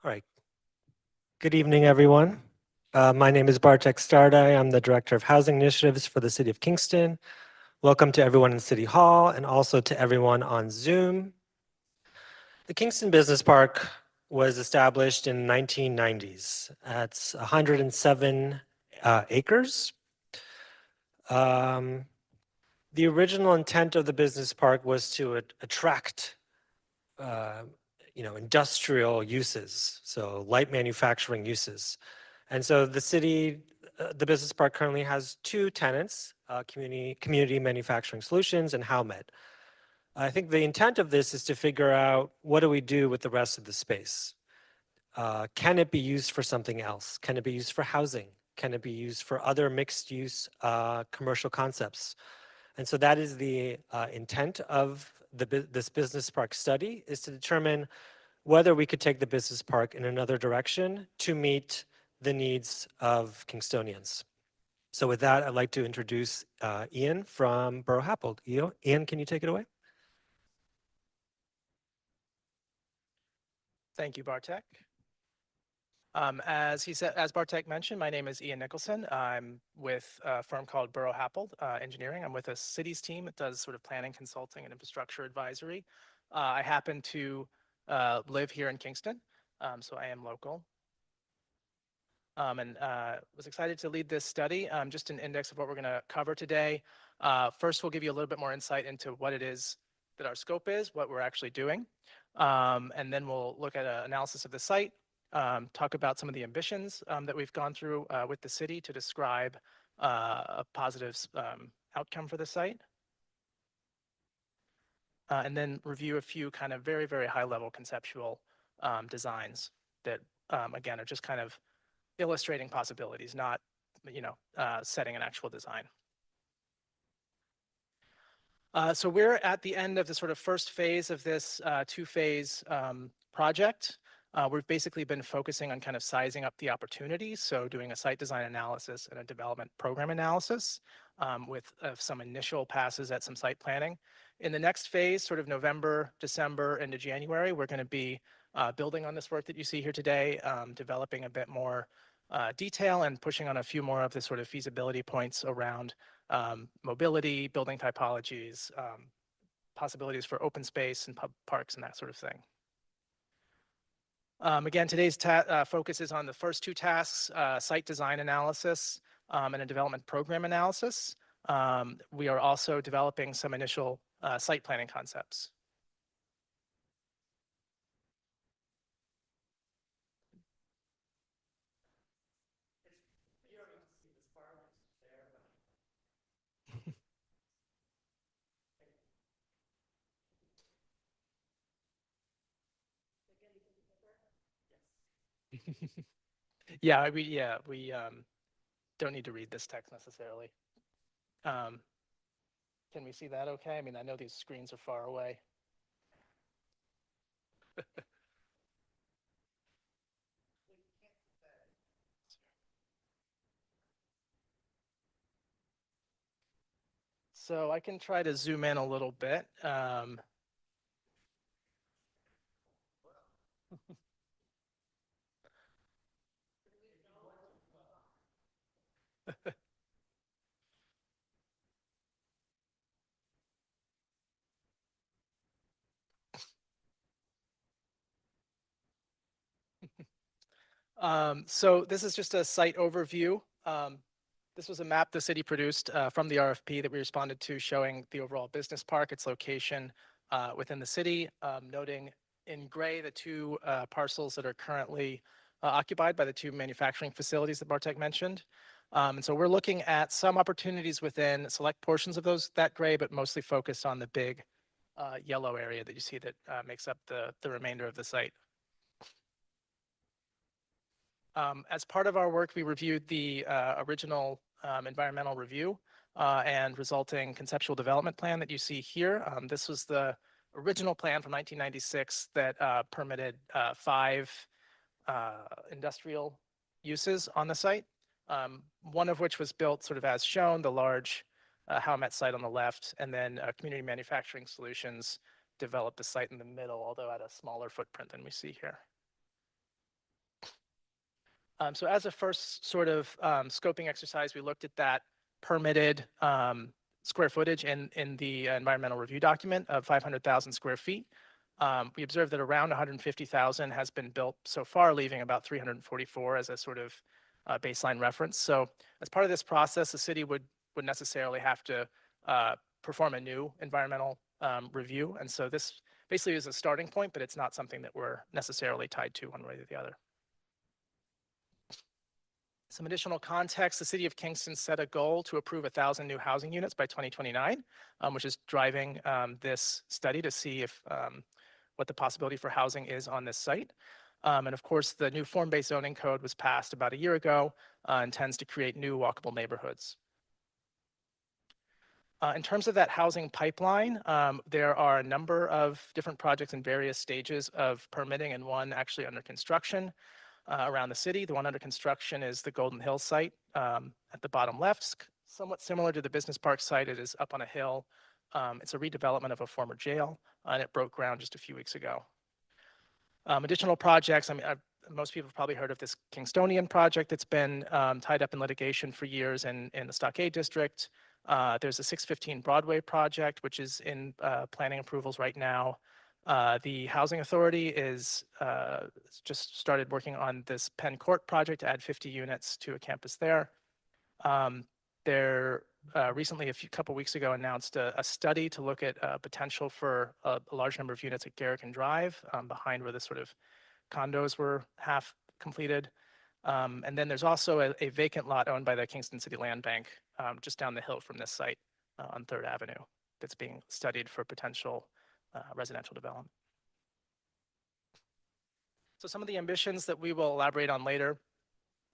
All right. Good evening, everyone. My name is Bartek Stardai. I'm the Director of Housing Initiatives for the City of Kingston. Welcome to everyone in City Hall and also to everyone on Zoom. The Kingston Business Park was established in the 1990s. It's 107 acres. The original intent of the business park was to attract industrial uses, so light manufacturing uses. And so the city, the business park currently has two tenants, Community Manufacturing Solutions and Howmet. I think the intent of this is to figure out what do we do with the rest of the space? Can it be used for something else? Can it be used for housing? Can it be used for other mixed use commercial concepts? And so that is the intent of this business park study, is to determine whether we could take the business park in another direction to meet the needs of Kingstonians. So with that, I'd like to introduce Ian from Borough Happold. Ian, can you take it away? Thank you, Bartek. As Bartek mentioned, my name is Ian Nicholson. I'm with a firm called Borough Happold Engineering. I'm with a cities team that does sort of planning, consulting, and infrastructure advisory. I happen to live here in Kingston, so I am local. And was excited to lead this study. Just an index of what we're going to cover today. First, we'll give you a little bit more insight into what it is that our scope is, what we're actually doing. And then we'll look at an analysis of the site, talk about some of the ambitions that we've gone through with the city to describe a positive outcome for the site. And then review a few kind of very, very high level conceptual designs that, again, are just kind of illustrating possibilities, not, setting an actual design. So we're at the end of the sort of first phase of this two-phase project. We've basically been focusing on kind of sizing up the opportunities, so doing a site design analysis and a development program analysis with some initial passes at some site planning. In the next phase, sort of November, December into January, we're going to be building on this work that you see here today, developing a bit more detail and pushing on a few more of the sort of feasibility points around mobility, building typologies, possibilities for open space and parks and that sort of thing. Again, today's focus is on the first two tasks, site design analysis and a development program analysis. We are also developing some initial site planning concepts. Yeah, we don't need to read this text necessarily. Can we see that okay? I mean, I know these screens are far away. So I can try to zoom in a little bit. So this is just a site overview. This was a map the city produced from the RFP that we responded to, showing the overall business park, its location within the city, noting in gray the two parcels that are currently occupied by the two manufacturing facilities that Bartek mentioned. And so we're looking at some opportunities within select portions of that gray, but mostly focused on the big yellow area that you see that makes up the remainder of the site. As part of our work, we reviewed the original environmental review and resulting conceptual development plan that you see here. This was the original plan from 1996 that permitted 5 industrial uses on the site, one of which was built sort of as shown, the large Howmet site on the left, and then Community Manufacturing Solutions developed the site in the middle, although at a smaller footprint than we see here. So as a first sort of scoping exercise, we looked at that permitted square footage in the environmental review document of 500,000 square feet. We observed that around 150,000 has been built so far, leaving about 344 as a sort of baseline reference. So as part of this process, the city would necessarily have to perform a new environmental review. And so this basically is a starting point, but it's not something that we're necessarily tied to one way or the other. Some additional context, the city of Kingston set a goal to approve 1,000 new housing units by 2029, which is driving this study to see if what the possibility for housing is on this site. And of course, the new form-based zoning code was passed about a year ago and tends to create new walkable neighborhoods. In terms of that housing pipeline, there are a number of different projects in various stages of permitting and one actually under construction. Around the city. The one under construction is the Golden Hill site at the bottom left, somewhat similar to the business park site. It is up on a hill. It's a redevelopment of a former jail, and it broke ground just a few weeks ago. Additional projects, most people have probably heard of this Kingstonian project that's been tied up in litigation for years in the Stockade District. There's a 615 Broadway project, which is in planning approvals right now. The Housing Authority is just started working on this Penn Court project to add 50 units to a campus there. They're recently, couple weeks ago, announced a study to look at potential for a large number of units at Garrick Drive, behind where the sort of condos were half completed. And then there's also a vacant lot owned by the Kingston City Land Bank just down the hill from this site on 3rd Avenue that's being studied for potential residential development. So some of the ambitions that we will elaborate on later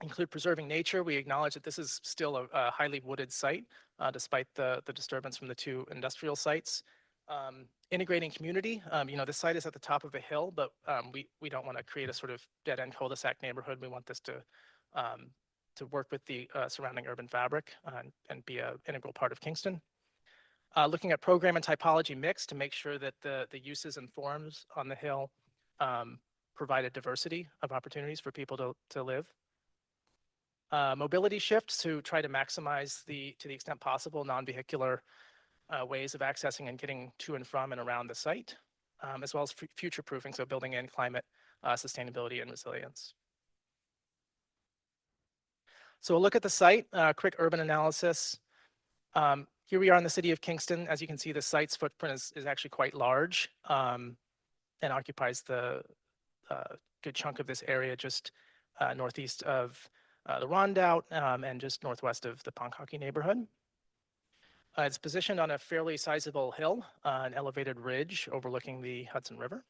include preserving nature. We acknowledge that this is still a highly wooded site, despite the disturbance from the 2 industrial sites. Integrating community, the site is at the top of a hill, but we don't want to create a sort of dead-end cul-de-sac neighborhood. We want this to work with the surrounding urban fabric and be an integral part of Kingston. Looking at program and typology mix to make sure that the uses and forms on the hill provide a diversity of opportunities for people to live. Mobility shifts to try to maximize to the extent possible, non-vehicular ways of accessing and getting to and from and around the site, as well as future-proofing, so building in climate sustainability and resilience. So we'll look at the site, quick urban analysis. Here we are in the city of Kingston. As you can see, the site's footprint is actually quite large and occupies the good chunk of this area just northeast of the Rondout and just northwest of the Ponkaki neighborhood. It's positioned on a fairly sizable hill, an elevated ridge overlooking the Hudson River.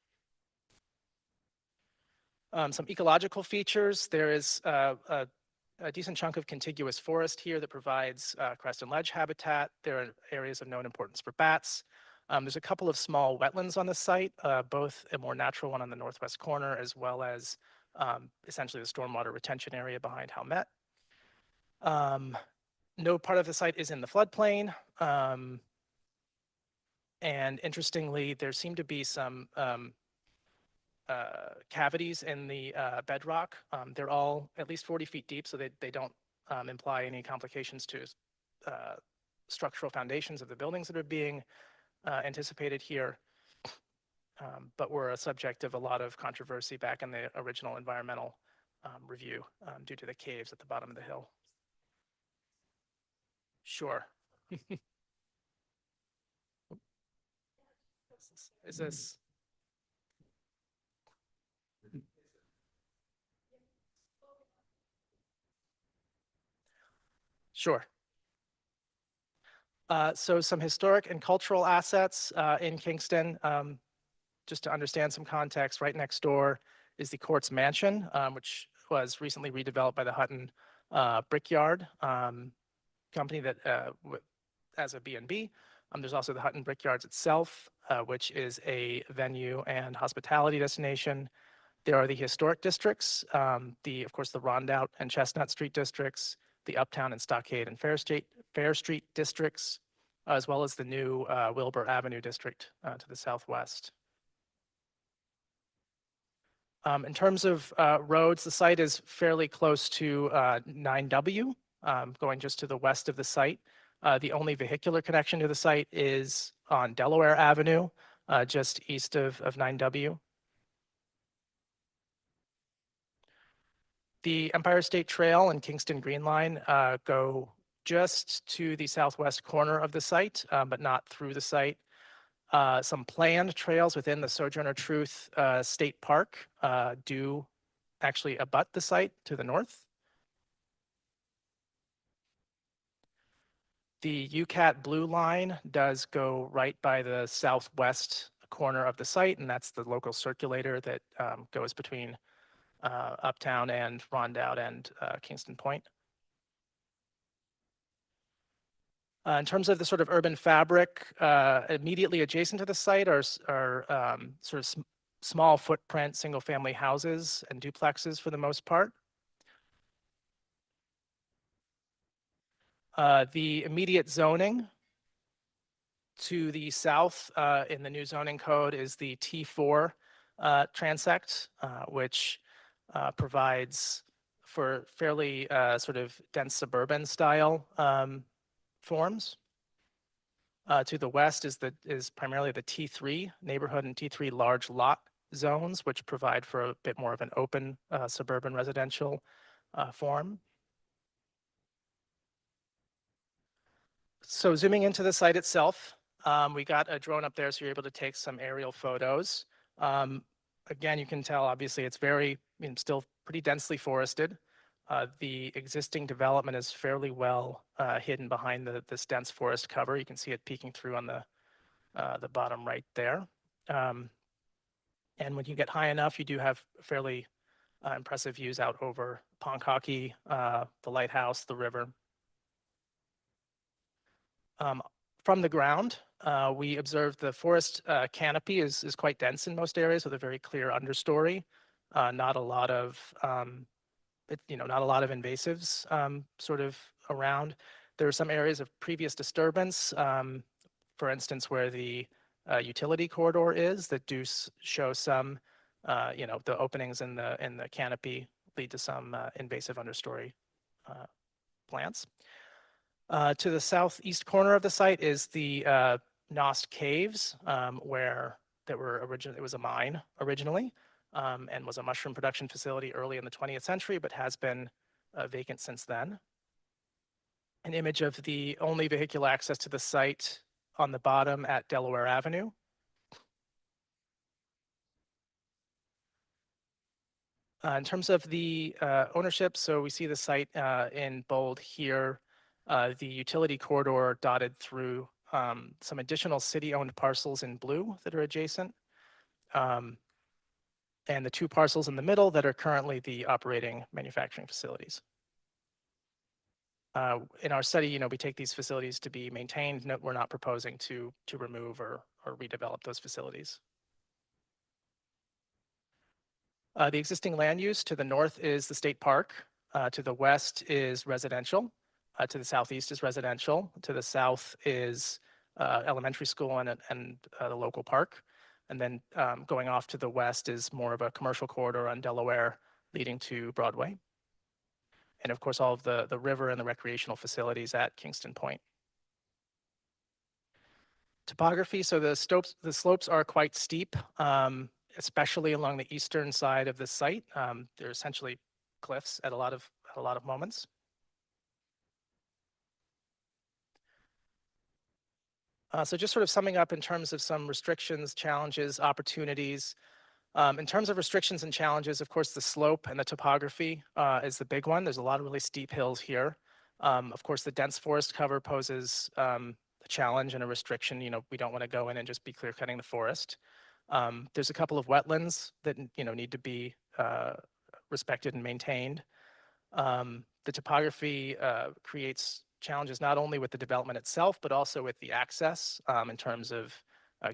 Some ecological features. There is a decent chunk of contiguous forest here that provides crest and ledge habitat. There are areas of known importance for bats. There's a couple of small wetlands on the site, both a more natural one on the northwest corner, as well as essentially the stormwater retention area behind Howmet. No part of the site is in the floodplain. And interestingly, there seem to be some cavities in the bedrock. They're all at least 40 feet deep, so they don't imply any complications to structural foundations of the buildings that are being anticipated here, but were a subject of a lot of controversy back in the original environmental review due to the caves at the bottom of the hill. Sure. Is this? Sure. So some historic and cultural assets in Kingston. Just to understand some context, right next door is the Courts Mansion, which was recently redeveloped by the Hutton Brickyard. company that as a B&B. There's also the Hutton Brickyards itself, which is a venue and hospitality destination. There are the historic districts, of course, the Rondout and Chestnut Street districts, the Uptown and Stockade and Fair Street districts, as well as the new Wilbur Avenue district to the southwest. In terms of roads, the site is fairly close to 9W, going just to the west of the site. The only vehicular connection to the site is on Delaware Avenue, just east of 9W. The Empire State Trail and Kingston Green Line go just to the southwest corner of the site, but not through the site. Some planned trails within the Sojourner Truth State Park do actually abut the site to the north. The UCAT blue line does go right by the southwest corner of the site, and that's the local circulator that goes between Uptown and Rondout and Kingston Point. In terms of the sort of urban fabric, immediately adjacent to the site are sort of small footprint single-family houses and duplexes for the most part. The immediate zoning to the south in the new zoning code is the T4 transect, which provides for fairly sort of dense suburban style forms. To the west is primarily the T3 neighborhood and T3 large lot zones, which provide for a bit more of an open suburban residential form. So zooming into the site itself, we got a drone up there, so you're able to take some aerial photos. Again, you can tell, obviously, it's very, still pretty densely forested. The existing development is fairly well hidden behind this dense forest cover. You can see it peeking through on the bottom right there. And when you get high enough, you do have fairly impressive views out over Ponkaki, the lighthouse, the river. From the ground, we observed the forest canopy is quite dense in most areas with a very clear understory. Not a lot of not a lot of invasives sort of around. There are some areas of previous disturbance, for instance, where the utility corridor is that do show some, the openings in the canopy lead to some invasive understory plants. To the southeast corner of the site is the Nost Caves, where it was a mine originally, and was a mushroom production facility early in the 20th century, but has been vacant since then. An image of the only vehicular access to the site on the bottom at Delaware Avenue. In terms of the ownership, so we see the site in bold here, the utility corridor dotted through some additional city-owned parcels in blue that are adjacent. And the two parcels in the middle that are currently the operating manufacturing facilities. In our study, we take these facilities to be maintained. No, we're not proposing to remove or redevelop those facilities. The existing land use to the north is the state park. To the west is residential. To the southeast is residential. To the south is elementary school and the local park. And then going off to the west is more of a commercial corridor on Delaware leading to Broadway. And of course, all of the river and the recreational facilities at Kingston Point. Topography, so the slopes are quite steep, especially along the eastern side of the site. They're essentially cliffs at a lot of moments. So just sort of summing up in terms of some restrictions, challenges, opportunities. In terms of restrictions and challenges, of course, the slope and the topography is the big one. There's a lot of really steep hills here. Of course, the dense forest cover poses a challenge and a restriction. We don't want to go in and just be clear cutting the forest. There's a couple of wetlands that need to be respected and maintained. The topography creates challenges not only with the development itself, but also with the access in terms of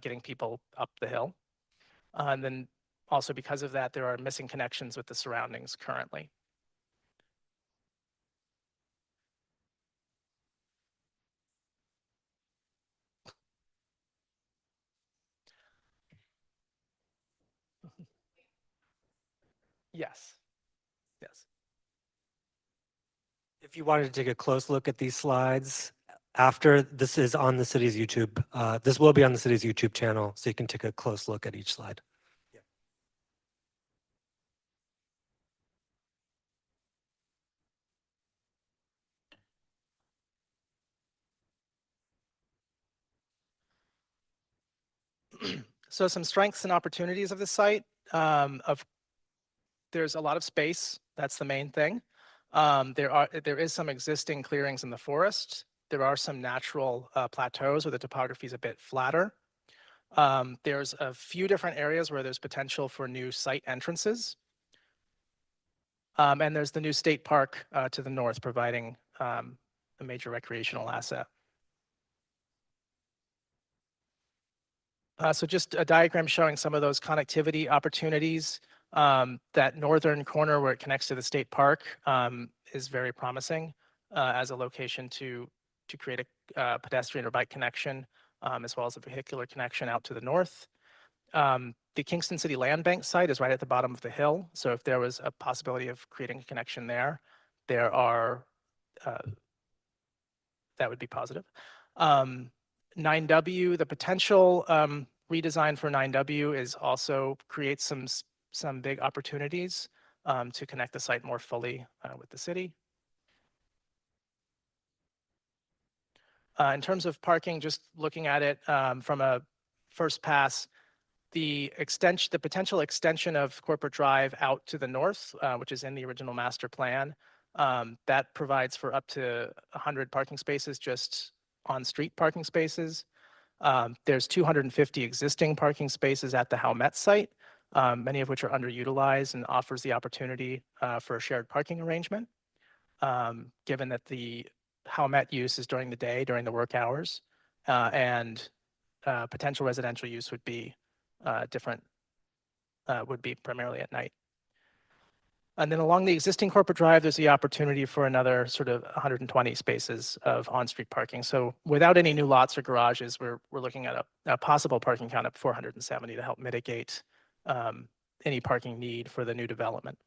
getting people up the hill. And then also because of that, there are missing connections with the surroundings currently. Yes, yes. If you wanted to take a close look at these slides, after this is on the city's YouTube, this will be on the city's YouTube channel, so you can take a close look at each slide. Yeah. So some strengths and opportunities of the site. There's a lot of space. That's the main thing. There is some existing clearings in the forest. There are some natural plateaus where the topography is a bit flatter. There's a few different areas where there's potential for new site entrances. And there's the new state park to the north, providing a major recreational asset. So just a diagram showing some of those connectivity opportunities. That northern corner where it connects to the state park is very promising as a location to create a pedestrian or bike connection, as well as a vehicular connection out to the north. The Kingston City Land Bank site is right at the bottom of the hill. So if there was a possibility of creating a connection there, that would be positive. 9W, the potential redesign for 9W is also creates some big opportunities to connect the site more fully with the city. In terms of parking, just looking at it from a first pass, the potential extension of Corporate Drive out to the north, which is in the original master plan, that provides for up to 100 parking spaces, just on-street parking spaces. There's 250 existing parking spaces at the Howmet site, many of which are underutilized and offers the opportunity for a shared parking arrangement, given that the Howmet use is during the day, during the work hours, and potential residential use would be would be primarily at night. And then along the existing Corporate Drive, there's the opportunity for another sort of 120 spaces of on-street parking. So without any new lots or garages, we're looking at a possible parking count of 470 to help mitigate any parking need for the new development.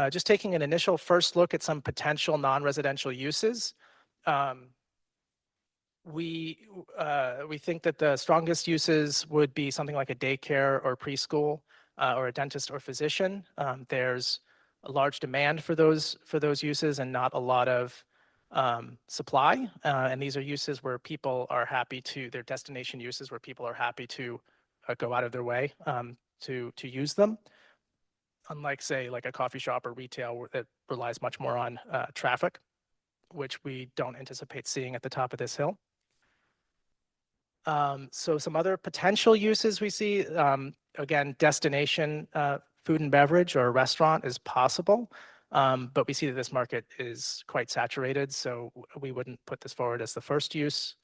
Just taking an initial first look at some potential non-residential uses. We think that the strongest uses would be something like a daycare or preschool or a dentist or physician. There's a large demand for those uses and not a lot of supply. And these are uses where people are happy to, they're destination uses where people are happy to go out of their way to use them. Unlike, say, like a coffee shop or retail that relies much more on traffic, which we don't anticipate seeing at the top of this hill. So some other potential uses we see, again, destination food and beverage or a restaurant is possible, but we see that this market is quite saturated, so we wouldn't put this forward as the first use.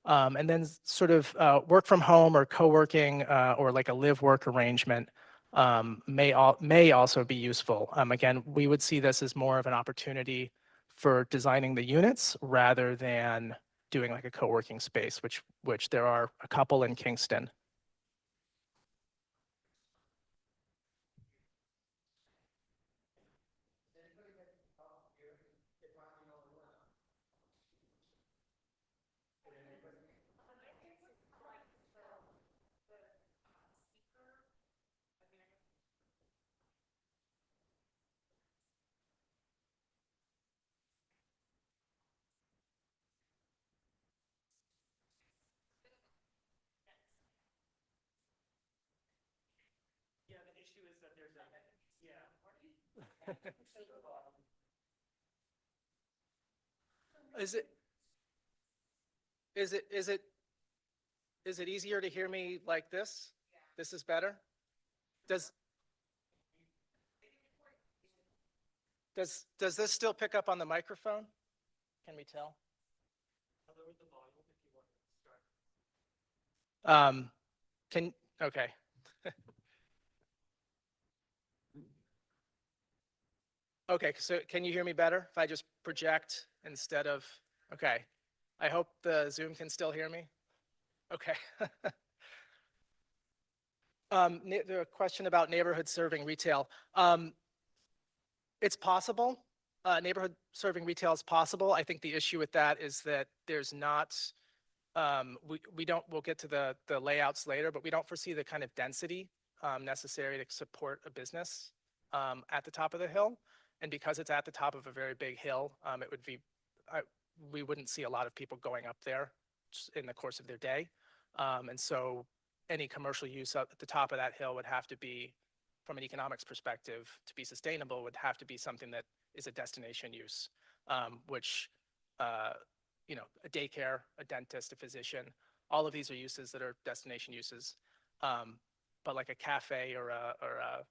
And then sort of work from home or co-working or like a live-work arrangement may also be useful. Again, we would see this as more of an opportunity for designing the units rather than doing like a co-working space, which there are a couple in Kingston. Yeah, the issue is that there's Is it is it is it is it easier to hear me like this? This is better? Does Does this still pick up on the microphone? Can we tell? Can okay. Okay, so can you hear me better if I just project instead of, okay. I hope the Zoom can still hear me. Okay. The question about neighborhood serving retail. It's possible. Neighborhood serving retail is possible. I think the issue with that is that there's not, we'll get to the layouts later, but we don't foresee the kind of density necessary to support a business at the top of the hill. And because it's at the top of a very big hill, it would be, we wouldn't see a lot of people going up there in the course of their day. And so any commercial use at the top of that hill would have to be, from an economics perspective, to be sustainable, would have to be something that is a destination use, which, you know, a daycare, a dentist, a physician, all of these are uses that are destination uses. But like a cafe or a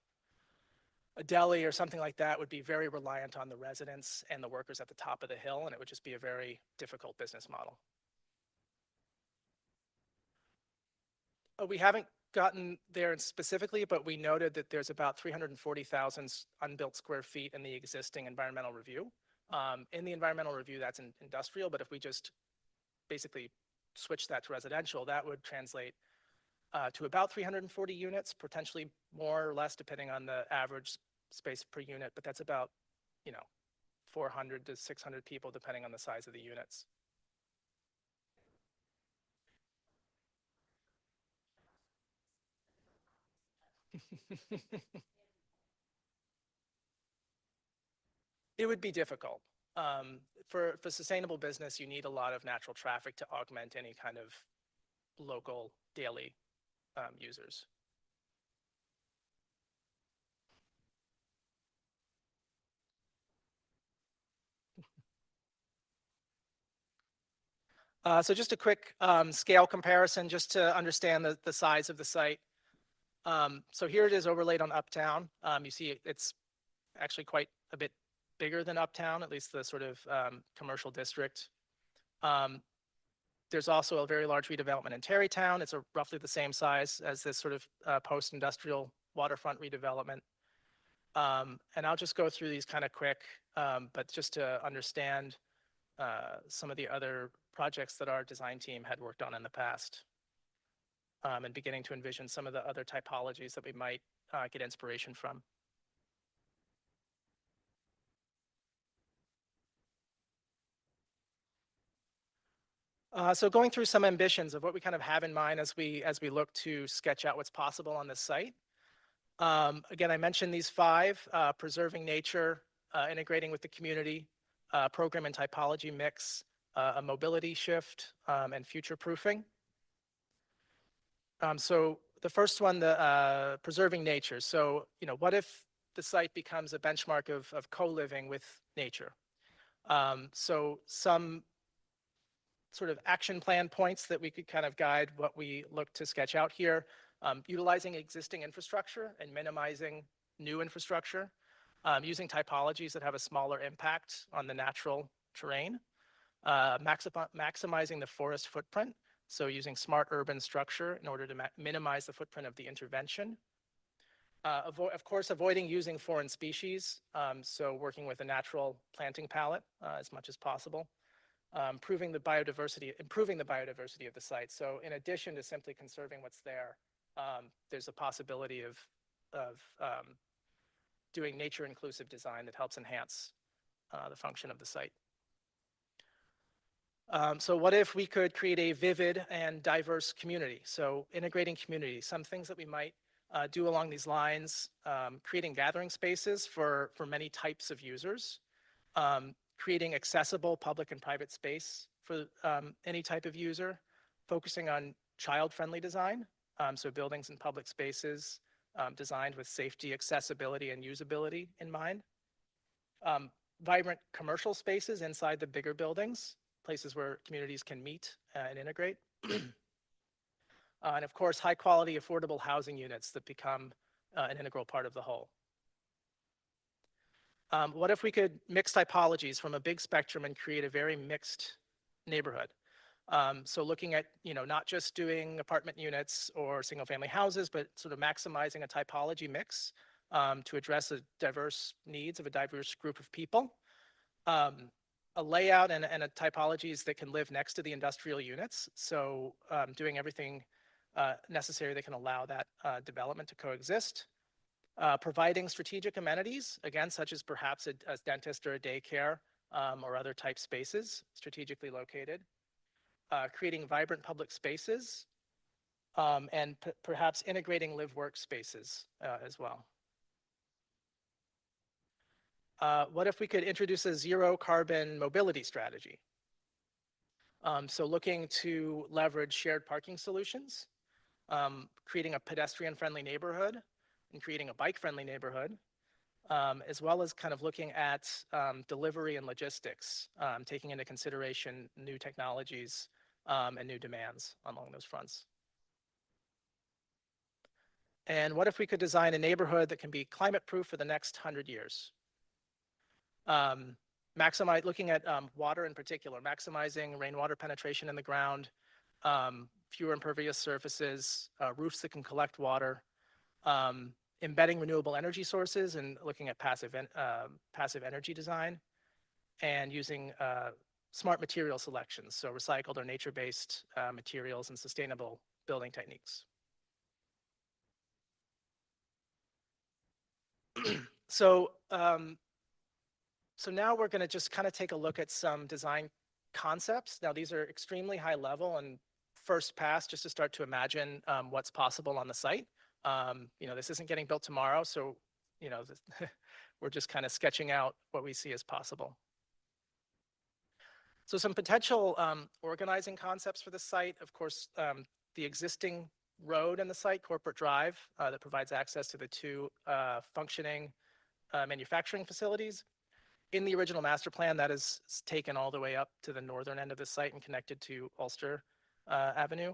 deli or something like that would be very reliant on the residents and the workers at the top of the hill, and it would just be a very difficult business model. We haven't gotten there specifically, but we noted that there's about 340,000 unbuilt square feet in the existing environmental review. In the environmental review, that's industrial, but if we just basically switch that to residential, that would translate to about 340 units, potentially more or less depending on the average space per unit, but that's about, you know, 400 to 600 people depending on the size of the units. It would be difficult. For sustainable business, you need a lot of natural traffic to augment any kind of local daily users. So just a quick scale comparison just to understand the size of the site. So here it is overlaid on Uptown. You see it's actually quite a bit bigger than Uptown, at least the sort of commercial district. There's also a very large redevelopment in Tarrytown. It's roughly the same size as this sort of post-industrial waterfront redevelopment. And I'll just go through these kind of quick, but just to understand some of the other projects that our design team had worked on in the past, and beginning to envision some of the other typologies that we might get inspiration from. So going through some ambitions of what we kind of have in mind as we look to sketch out what's possible on this site. Again, I mentioned these five: preserving nature, integrating with the community, program and typology mix, a mobility shift, and future proofing. So the first one, the preserving nature. So, you know, what if the site becomes a benchmark of co-living with nature? So some sort of action plan points that we could kind of guide what we look to sketch out here. Utilizing existing infrastructure and minimizing new infrastructure. Using typologies that have a smaller impact on the natural terrain. Maximizing the forest footprint. So using smart urban structure in order to minimize the footprint of the intervention. Of course, avoiding using foreign species. So working with a natural planting palette as much as possible. Improving the biodiversity of the site. So in addition to simply conserving what's there, there's a possibility of doing nature inclusive design that helps enhance the function of the site. So what if we could create a vivid and diverse community? So integrating community, some things that we might do along these lines, creating gathering spaces for many types of users, creating accessible public and private space for any type of user, focusing on child-friendly design, so buildings and public spaces designed with safety, accessibility, and usability in mind. Vibrant commercial spaces inside the bigger buildings, places where communities can meet and integrate. And of course, high quality, affordable housing units that become an integral part of the whole. What if we could mix typologies from a big spectrum and create a very mixed neighborhood? So looking at, not just doing apartment units or single family houses, but sort of maximizing a typology mix to address the diverse needs of a diverse group of people. A layout and a typologies that can live next to the industrial units. So doing everything necessary that can allow that development to coexist. Providing strategic amenities, again, such as perhaps a dentist or a daycare or other type spaces strategically located. Creating vibrant public spaces, and perhaps integrating live work spaces as well. What if we could introduce a zero carbon mobility strategy? So looking to leverage shared parking solutions, creating a pedestrian friendly neighborhood and creating a bike friendly neighborhood, as well as kind of looking at delivery and logistics, taking into consideration new technologies and new demands along those fronts. And what if we could design a neighborhood that can be climate proof for the next 100 years? Looking at water in particular, maximizing rainwater penetration in the ground, fewer impervious surfaces, roofs that can collect water, embedding renewable energy sources and looking at passive energy design, and using smart material selections, so recycled or nature-based materials and sustainable building techniques. So, so now we're going to just kind of take a look at some design concepts. Now, these are extremely high level and first pass just to start to imagine what's possible on the site. This isn't getting built tomorrow, so we're just kind of sketching out what we see as possible. So some potential organizing concepts for the site, of course, the existing road in the site, Corporate Drive, that provides access to the two functioning manufacturing facilities. In the original master plan, that is taken all the way up to the northern end of the site and connected to Ulster Avenue.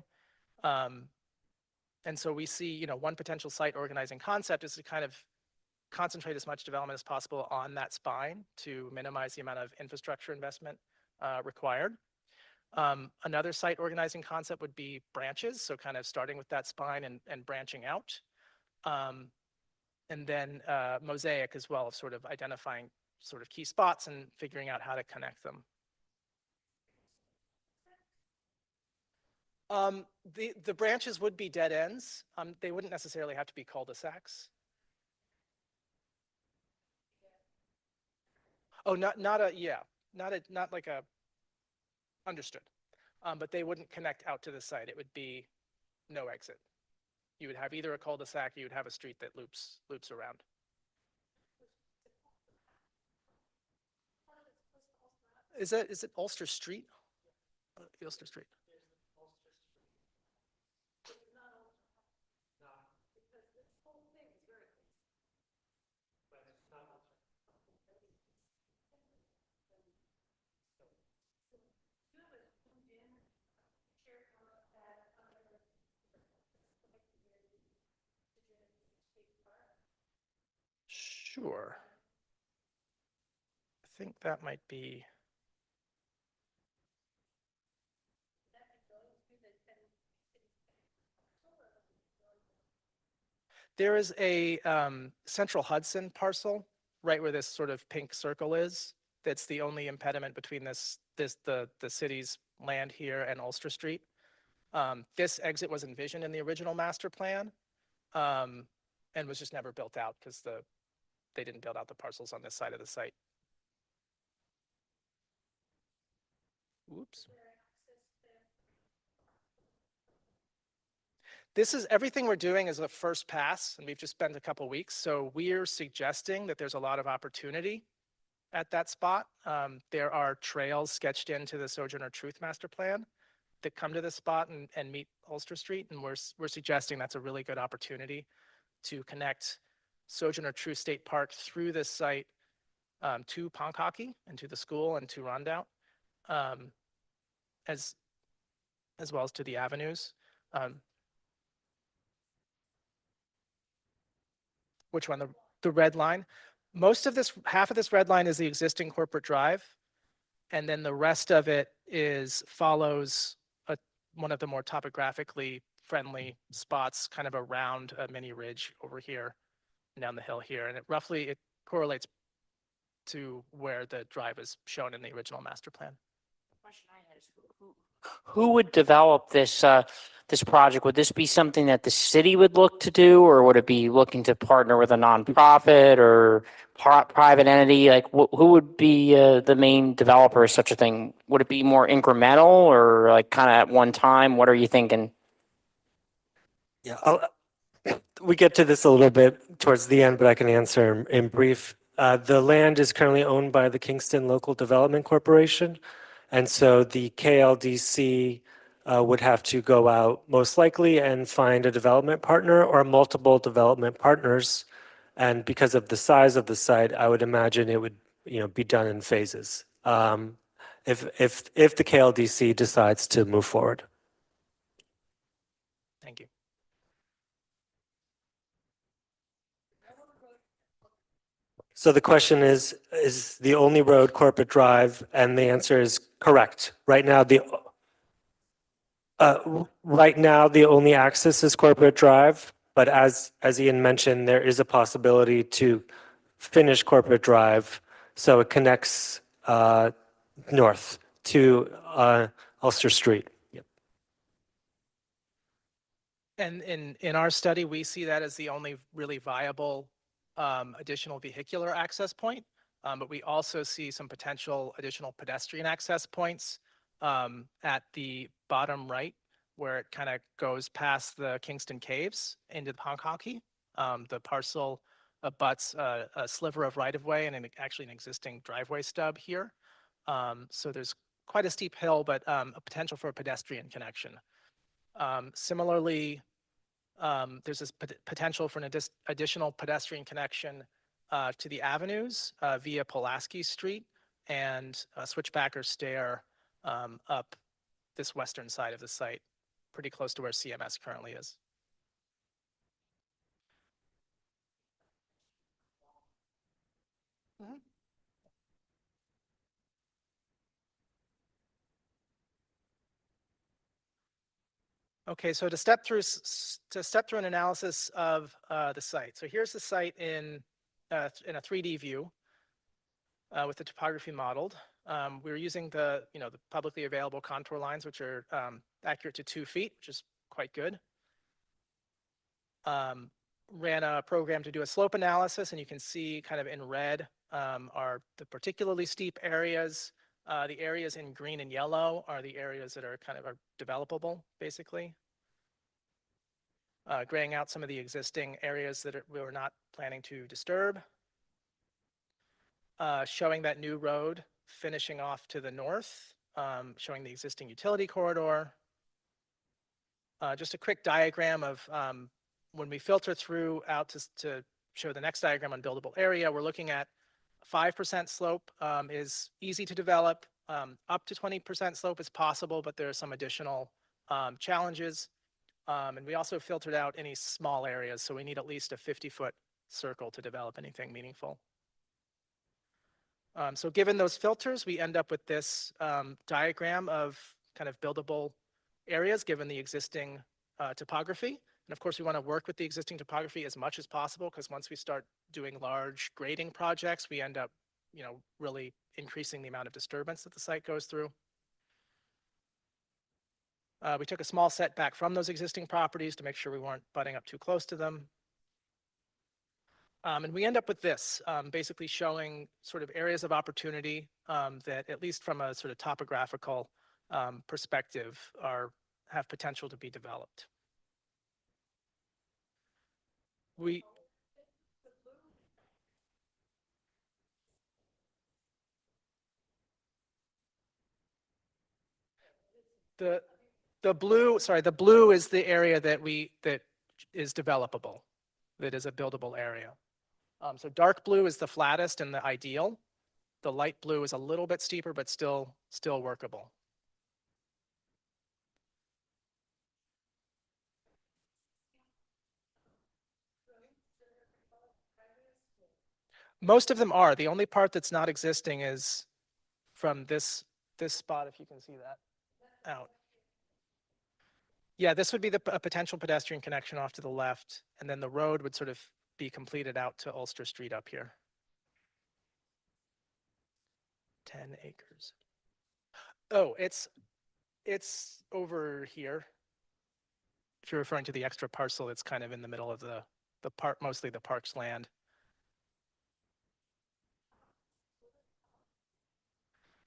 And so we see, one potential site organizing concept is to kind of concentrate as much development as possible on that spine to minimize the amount of infrastructure investment required. Another site organizing concept would be branches, so kind of starting with that spine and branching out. And then mosaic as well, of sort of identifying sort of key spots and figuring out how to connect them. The branches would be dead ends. They wouldn't necessarily have to be cul-de-sacs. Oh, not like a, understood. But they wouldn't connect out to the site. It would be no exit. You would have either a cul-de-sac or you would have a street that loops around. Is it Ulster Street? Ulster Street. Sure. I think that might be. There is a Central Hudson parcel right where this sort of pink circle is. That's the only impediment between the city's land here and Ulster Street. This exit was envisioned in the original master plan and was just never built out because they didn't build out the parcels on this side of the site. Whoops. This is everything we're doing is a first pass, and we've just spent a couple weeks. So we're suggesting that there's a lot of opportunity at that spot. There are trails sketched into the Sojourner Truth Master Plan that come to this spot and meet Ulster Street, and we're suggesting that's a really good opportunity to connect Sojourner Truth State Park through this site to Ponkhockey and to the school and to Rondout, as well as to the avenues. Which one? The red line? Most of this, half of this red line is the existing corporate drive. And then the rest of it follows one of the more topographically friendly spots kind of around a mini ridge over here and down the hill here. And it correlates to where the drive is shown in the original master plan. Question I had is who would develop this project? Would this be something that the city would look to do, or would it be looking to partner with a nonprofit or private entity? Like, who would be the main developer of such a thing? Would it be more incremental or like kind of at one time? What are you thinking? Yeah, we get to this a little bit towards the end, but I can answer in brief. The land is currently owned by the Kingston Local Development Corporation. And so the KLDC would have to go out most likely and find a development partner or multiple development partners. And because of the size of the site, I would imagine it would, be done in phases. If the KLDC decides to move forward. Thank you. So the question is the only road Corporate Drive? And the answer is correct. Right now, the only access is Corporate Drive, but as Ian mentioned, there is a possibility to finish Corporate Drive so it connects north to Ulster Street. Yep. And in our study, we see that as the only really viable additional vehicular access point. But we also see some potential additional pedestrian access points at the bottom right, where it kind of goes past the Kingston Caves into the Honkhonky. The parcel abuts a sliver of right-of-way and actually an existing driveway stub here. So there's quite a steep hill, but a potential for a pedestrian connection. Similarly, there's this potential for an additional pedestrian connection to the avenues via Pulaski Street and a switchback or stair up this western side of the site, pretty close to where CMS currently is. Mm-hmm. Okay, so to step through an analysis of the site. So here's the site in a 3D view with the topography modeled. We're using the publicly available contour lines, which are accurate to 2 feet, which is quite good. Ran a program to do a slope analysis, and you can see kind of in red are the particularly steep areas. The areas in green and yellow are the areas that are kind of developable, basically. Graying out some of the existing areas that we were not planning to disturb. Showing that new road finishing off to the north, showing the existing utility corridor. Just a quick diagram of when we filter through out to show the next diagram on buildable area, we're looking at 5% slope is easy to develop. Up to 20% slope is possible, but there are some additional challenges. And we also filtered out any small areas, so we need at least a 50-foot circle to develop anything meaningful. So given those filters, we end up with this diagram of kind of buildable areas given the existing topography. And of course, we want to work with the existing topography as much as possible, because once we start doing large grading projects, we end up, really increasing the amount of disturbance that the site goes through. We took a small setback from those existing properties to make sure we weren't butting up too close to them. And we end up with this, basically showing sort of areas of opportunity that, at least from a sort of topographical perspective, have potential to be developed. The blue is the area that is developable, that is a buildable area. So dark blue is the flattest and the ideal. The light blue is a little bit steeper, but still workable. Most of them are. The only part that's not existing is from this spot, if you can see that out. Yeah, this would be a potential pedestrian connection off to the left, and then the road would sort of be completed out to Ulster Street up here. 10 acres. Oh, it's over here. If you're referring to the extra parcel, it's kind of in the middle of the park, mostly the park's land.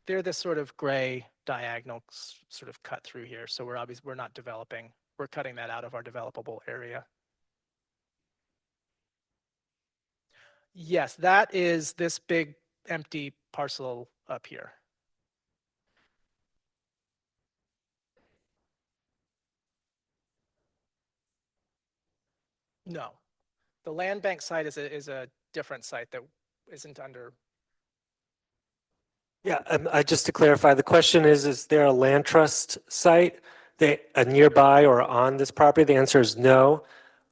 They're this sort of gray diagonal sort of cut through here. So we're not developing. We're cutting that out of our developable area. Yes, that is this big empty parcel up here. No, the land bank site is a different site that isn't under. Yeah, just to clarify, the question is there a land trust site nearby or on this property? The answer is no.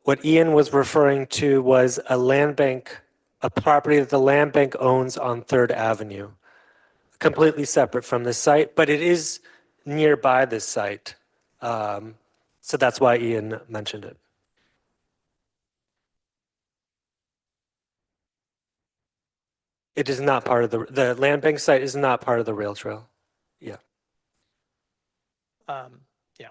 What Ian was referring to was a land bank, a property that the land bank owns on 3rd Avenue, completely separate from this site, but it is nearby this site. So that's why Ian mentioned it. It is not part of the land bank site is not part of the rail trail. Yeah. Yeah.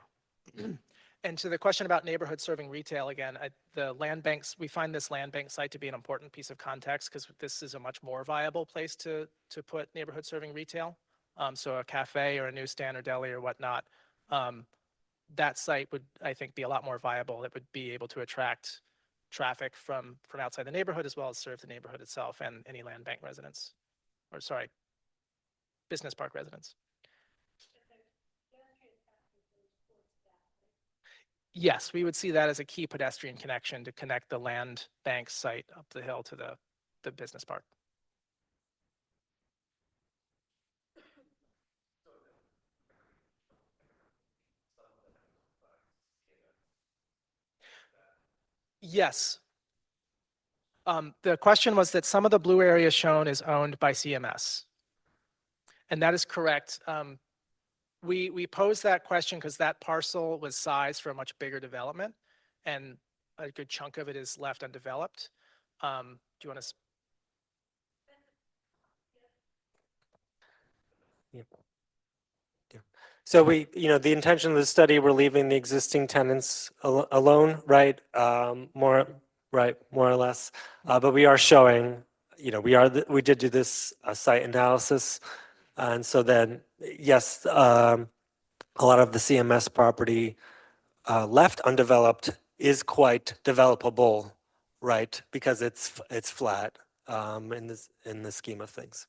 And to the question about neighborhood serving retail, again, the land banks, we find this land bank site to be an important piece of context because this is a much more viable place to put neighborhood serving retail. So a cafe or a newsstand or deli or whatnot, that site would, I think, be a lot more viable. It would be able to attract traffic from outside the neighborhood as well as serve the neighborhood itself and any land bank residents, or sorry, business park residents. Yes, we would see that as a key pedestrian connection to connect the land bank site up the hill to the business park. Yes. The question was that some of the blue area shown is owned by CMS. And that is correct. We posed that question because that parcel was sized for a much bigger development and a good chunk of it is left undeveloped. Do you want to? Yeah. So the intention of the study, we're leaving the existing tenants alone, right? More or less. But we are showing, we did do this site analysis. And so then, yes, a lot of the CMS property left undeveloped is quite developable, right? Because it's flat in the scheme of things.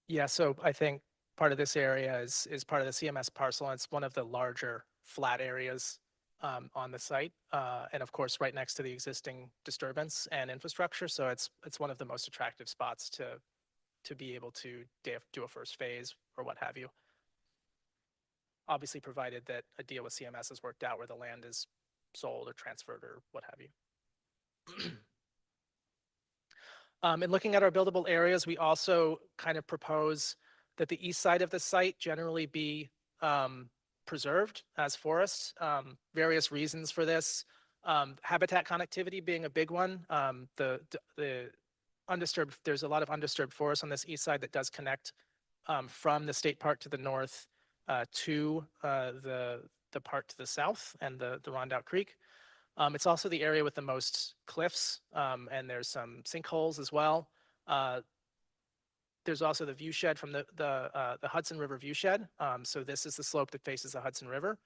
Yeah, so I think part of this area is part of the CMS parcel, and it's one of the larger flat areas on the site, and of course, right next to the existing disturbance and infrastructure. So it's one of the most attractive spots to be able to do a first phase or what have you. Obviously, provided that a deal with CMS is worked out where the land is sold or transferred or what have you. And looking at our buildable areas, we also kind of propose that the east side of the site generally be preserved as forests. Various reasons for this. Habitat connectivity being a big one. The undisturbed, there's a lot of undisturbed forest on this east side that does connect from the state park to the north to the park to the south and the Rondout Creek. It's also the area with the most cliffs, and there's some sinkholes as well. There's also the view shed from the Hudson River view shed. So this is the slope that faces the Hudson River.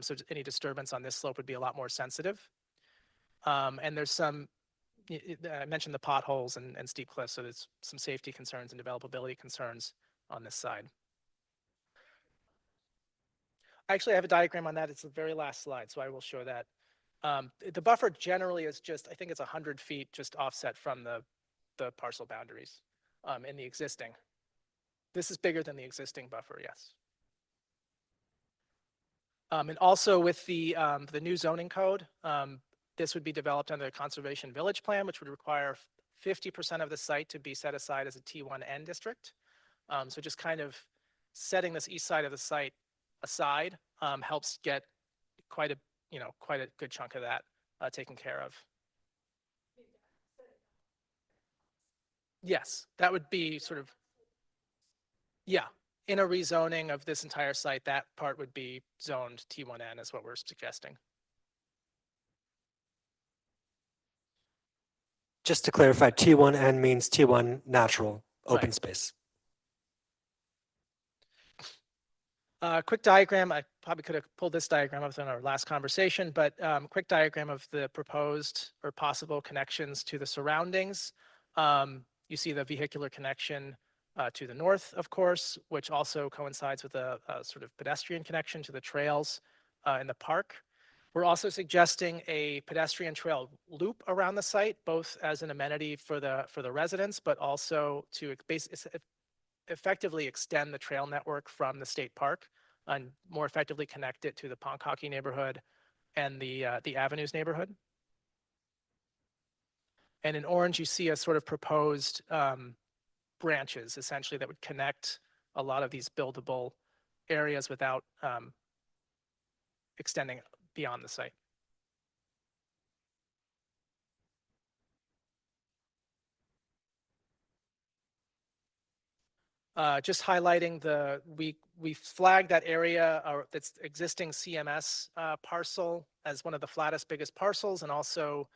So any disturbance on this slope would be a lot more sensitive. And there's some, I mentioned the potholes and steep cliffs, so there's some safety concerns and developability concerns on this side. Actually, I have a diagram on that. It's the very last slide, so I will show that. The buffer generally is just, I think it's 100 feet just offset from the parcel boundaries in the existing. This is bigger than the existing buffer, yes. And also with the new zoning code, This would be developed under the Conservation Village Plan, which would require 50% of the site to be set aside as a T1N district. So just kind of setting this east side of the site aside helps get quite a good chunk of that taken care of. Yes, that would be sort of, yeah, in a rezoning of this entire site, that part would be zoned T1N is what we're suggesting. Just to clarify, T1N means T1 natural, open Right. space. Quick diagram, I probably could have pulled this diagram up in our last conversation, but quick diagram of the proposed or possible connections to the surroundings. You see the vehicular connection to the north, of course, which also coincides with a sort of pedestrian connection to the trails in the park. We're also suggesting a pedestrian trail loop around the site, both as an amenity for the residents, but also to effectively extend the trail network from the state park and more effectively connect it to the Ponkaki neighborhood and the Avenues neighborhood. And in orange, you see a sort of proposed branches, essentially, that would connect a lot of these buildable areas without extending beyond the site. Just highlighting we flagged that area that's existing CMS parcel as one of the flattest, biggest parcels, and also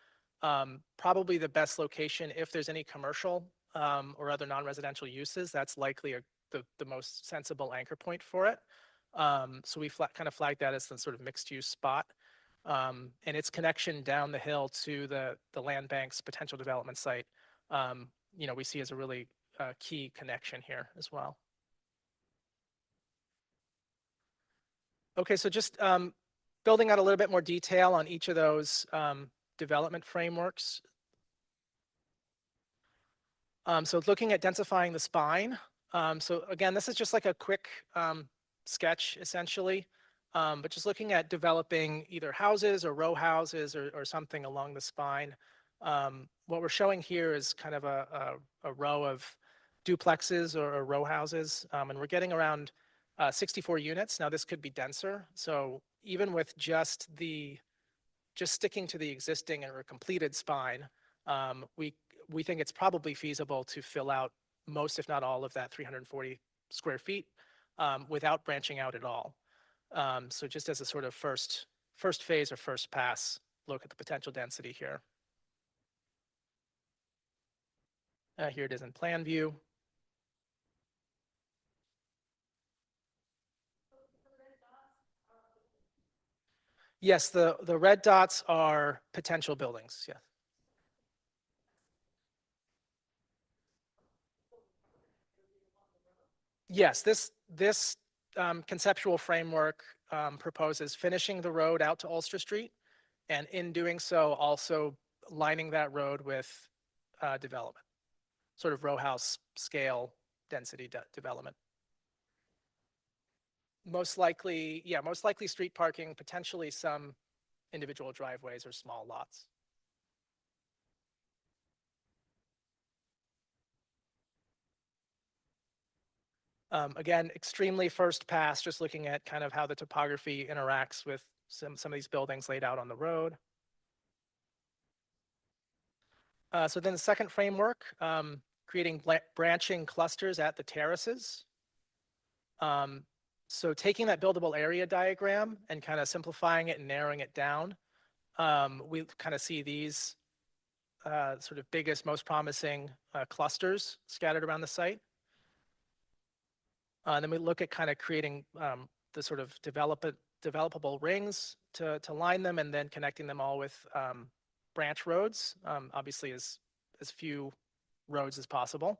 probably the best location if there's any commercial or other non-residential uses. That's likely the most sensible anchor point for it. So we kind of flagged that as the sort of mixed use spot. And its connection down the hill to the land bank's potential development site, we see as a really key connection here as well. Okay, so just building out a little bit more detail on each of those development frameworks. So looking at densifying the spine. So again, this is just like a quick sketch essentially, but just looking at developing either houses or row houses or something along the spine. What we're showing here is kind of a row of duplexes or row houses, and we're getting around 64 units. Now this could be denser, so even with just sticking to the existing or completed spine, we think it's probably feasible to fill out most, if not all, of that 340 square feet without branching out at all. So just as a sort of first phase or first pass look at the potential density here. Here it is in plan view. Yes, the red dots are potential buildings, yes. Yes, this conceptual framework proposes finishing the road out to Ulster Street, and in doing so, also lining that road with development, sort of row house scale density development. Most likely street parking, potentially some individual driveways or small lots. Again, extremely first pass, just looking at kind of how the topography interacts with some of these buildings laid out on the road. So then the second framework, creating branching clusters at the terraces. So taking that buildable area diagram and kind of simplifying it and narrowing it down, we kind of see these sort of biggest, most promising clusters scattered around the site. Then we look at kind of creating the sort of developable rings to line them, and then connecting them all with branch roads, obviously as few roads as possible.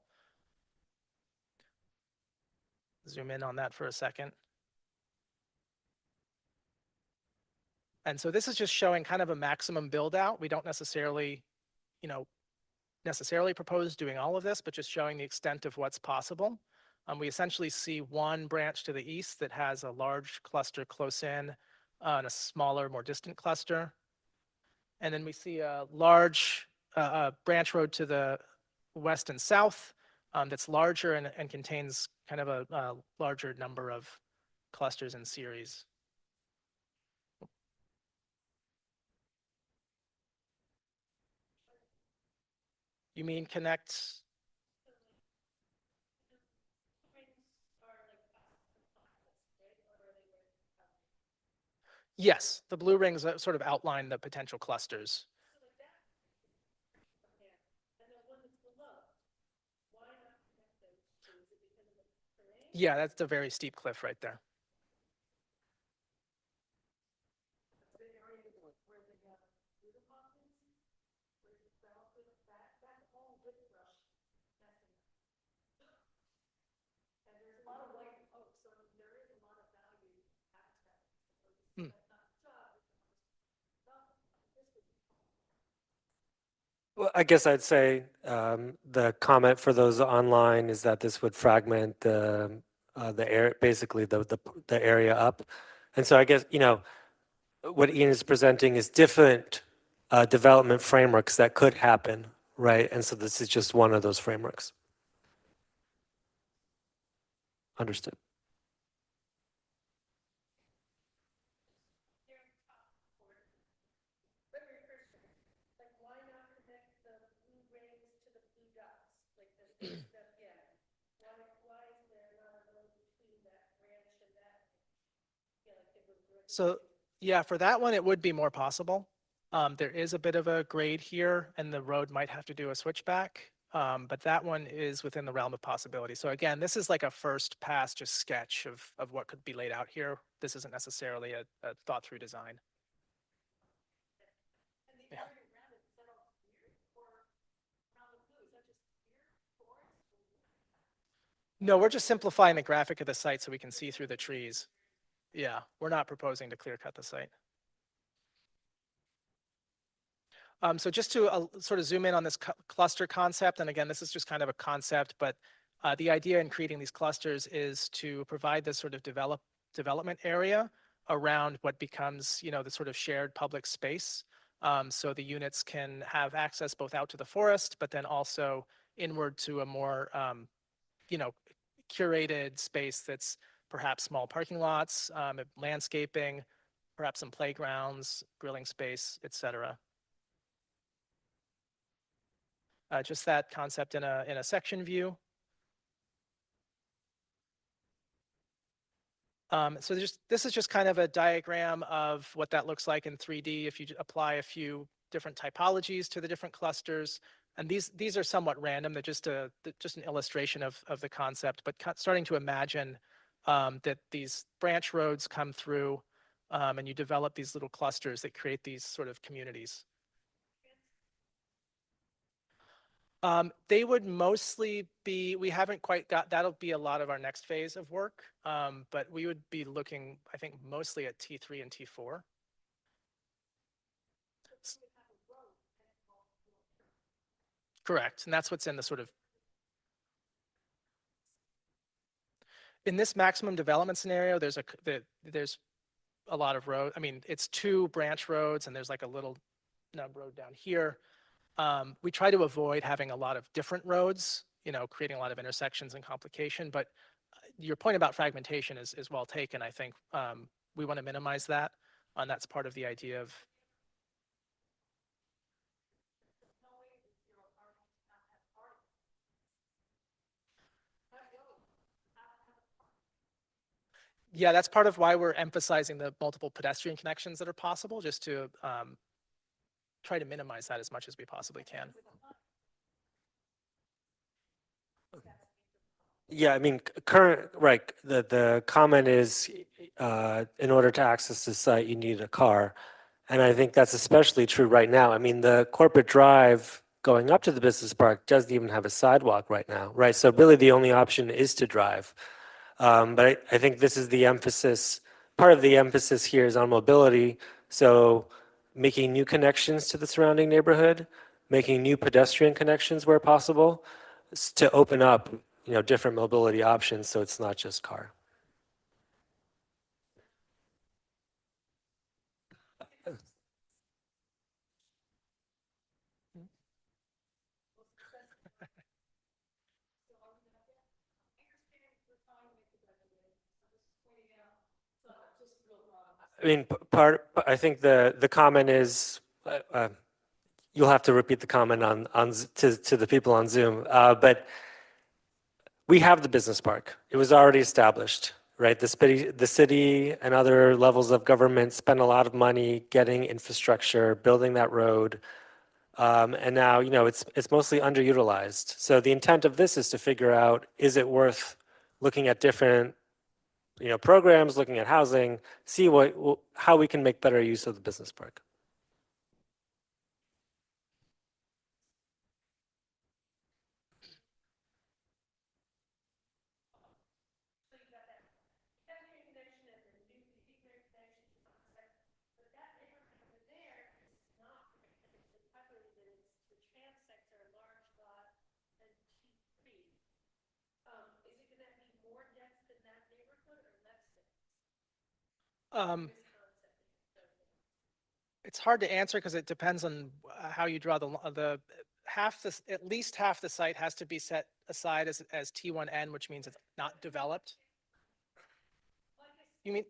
Zoom in on that for a second. And so this is just showing kind of a maximum build out. We don't necessarily propose doing all of this, but just showing the extent of what's possible. We essentially see one branch to the east that has a large cluster close in and a smaller, more distant cluster. And then we see a large branch road to the west and south that's larger and contains kind of a larger number of clusters and series. You mean connect? Yes, the blue rings sort of outline the potential clusters. Yeah, that's the very steep cliff right there. Hmm. Well, I guess I'd say the comment for those online is that this would fragment the air, basically the area up, and so I guess what Ian is presenting is different development frameworks that could happen, right? And so this is just one of those frameworks. Understood. So yeah, for that one, it would be more possible. There is a bit of a grade here and the road might have to do a switchback. But that one is within the realm of possibility. So again, this is like a first pass, just sketch of what could be laid out here. This isn't necessarily a thought through design. Yeah. No, we're just simplifying the graphic of the site so we can see through the trees. Yeah, we're not proposing to clear cut the site. So just to sort of zoom in on this cluster concept, and again, this is just kind of a concept, but the idea in creating these clusters is to provide this sort of development area around what becomes, the sort of shared public space. So the units can have access both out to the forest, but then also inward to a more, curated space that's perhaps small parking lots, landscaping, perhaps some playgrounds, grilling space, etc. Just that concept in a section view. So this is just kind of a diagram of what that looks like in 3D if you apply a few different typologies to the different clusters. And these are somewhat random. They're just an illustration of the concept, but starting to imagine that these branch roads come through and you develop these little clusters that create these sort of communities. They would mostly be, we haven't quite got, that'll be a lot of our next phase of work, but we would be looking, I think, mostly at T3 and T4. Correct, and that's what's in the sort of, in this maximum development scenario, there's a lot of road. I mean, it's 2 branch roads and there's like a little nub road down here. We try to avoid having a lot of different roads, creating a lot of intersections and complication, but your point about fragmentation is well taken. I think we want to minimize that, and that's part of the idea of. Yeah, that's part of why we're emphasizing the multiple pedestrian connections that are possible, just to try to minimize that as much as we possibly can. Yeah, I mean, right, the comment is in order to access the site, you need a car. And I think that's especially true right now. I mean, the corporate drive going up to the business park doesn't even have a sidewalk right now, right? So really the only option is to drive. But I think this is the emphasis, part of the emphasis here is on mobility. So making new connections to the surrounding neighborhood, making new pedestrian connections where possible, to open up, different mobility options so it's not just car. I mean, I think the comment is, you'll have to repeat the comment to the people on Zoom. But we have the business park. It was already established, right? The city and other levels of government spent a lot of money getting infrastructure, building that road. And now, it's mostly underutilized. So the intent of this is to figure out, is it worth looking at different, programs, looking at housing, see how we can make better use of the business park. Um, it's hard to answer because it depends on how you draw at least half the site has to be set aside as T1N, which means it's not developed. You mean?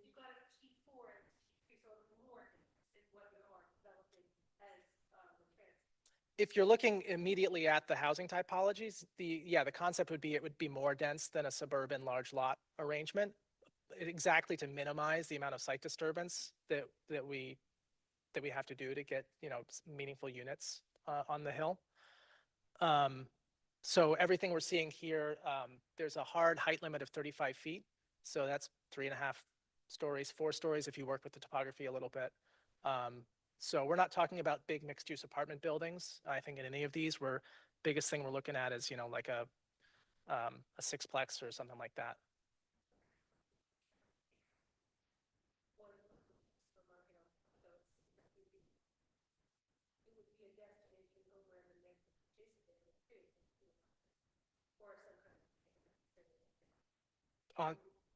If you're looking immediately at the housing typologies, the concept would be it would be more dense than a suburban large lot arrangement, exactly to minimize the amount of site disturbance that we have to do to get meaningful units on the hill. So everything we're seeing here, there's a hard height limit of 35 feet. So that's 3.5 stories, 4 stories if you work with the topography a little bit. So we're not talking about big mixed use apartment buildings. I think in any of these, biggest thing we're looking at is, like a sixplex or something like that.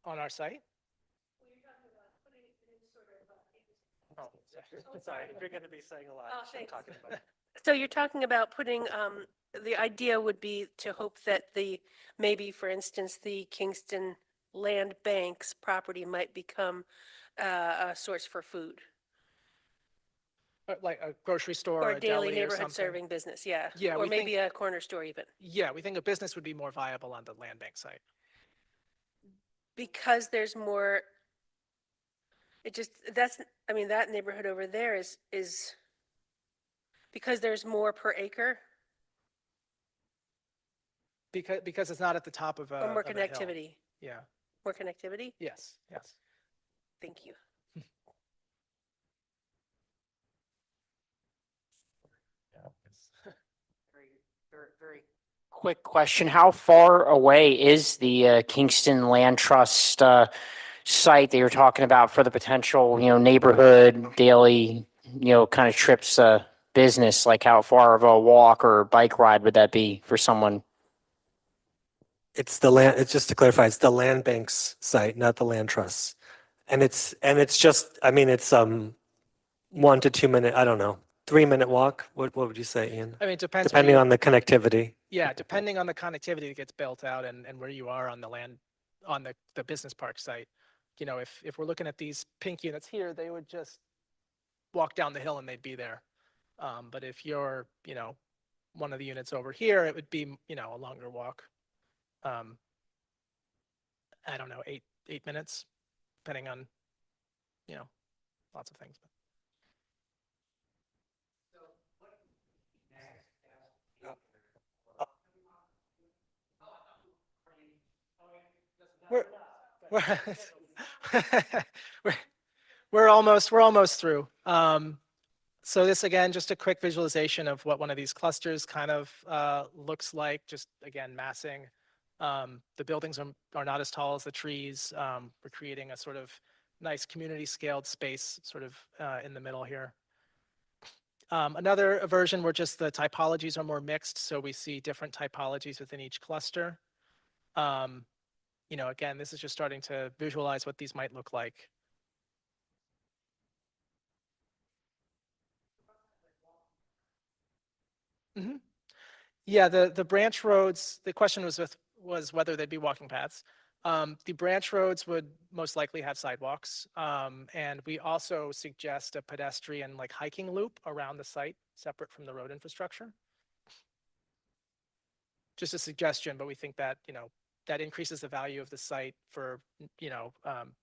On our site? Oh, sorry, if you're going to be saying a lot, Oh, you should thanks. talk about it. So you're talking about putting, the idea would be to hope that maybe, for instance, the Kingston Land Bank's property might become a source for food. Like a grocery store Or or a a daily deli or neighborhood something. serving business, yeah. Yeah, Or we maybe think- a corner store even. Yeah, we think a business would be more viable on the land bank site. Because there's more, that neighborhood over there is because there's more per acre Because it's not at the top of or more of a hill. connectivity. Yeah. More connectivity? Yes. Thank you. Very quick question. How far away is the Kingston Land Trust site that you're talking about for the potential, neighborhood, daily, kind of trips business? Like how far of a walk or bike ride would that be for someone? It's just to clarify, it's the land bank's site, not the land trust. And it's just, it's 1 to 2 minute, I don't know, 3-minute walk. What would you say, Ian? I mean, it depends. Depending on the connectivity. Yeah, depending on the connectivity that gets built out and where you are on the land, on the business park site. If we're looking at these pink units here, they would just walk down the hill and they'd be there. But if you're, one of the units over here, it would be, a longer walk. I don't know, 8 minutes, depending on, lots of things. We're we're almost through. So this, again, just a quick visualization of what one of these clusters kind of looks like. Just again, massing. The buildings are not as tall as the trees. We're creating a sort of nice community scaled space sort of in the middle here. Another version where just the typologies are more mixed. So we see different typologies within each cluster. Again, this is just starting to visualize what these might look like. Yeah, the branch roads, the question was whether they'd be walking paths. The branch roads would most likely have sidewalks. And we also suggest a pedestrian like hiking loop around the site, separate from the road infrastructure. Just a suggestion, but we think that, that increases the value of the site for,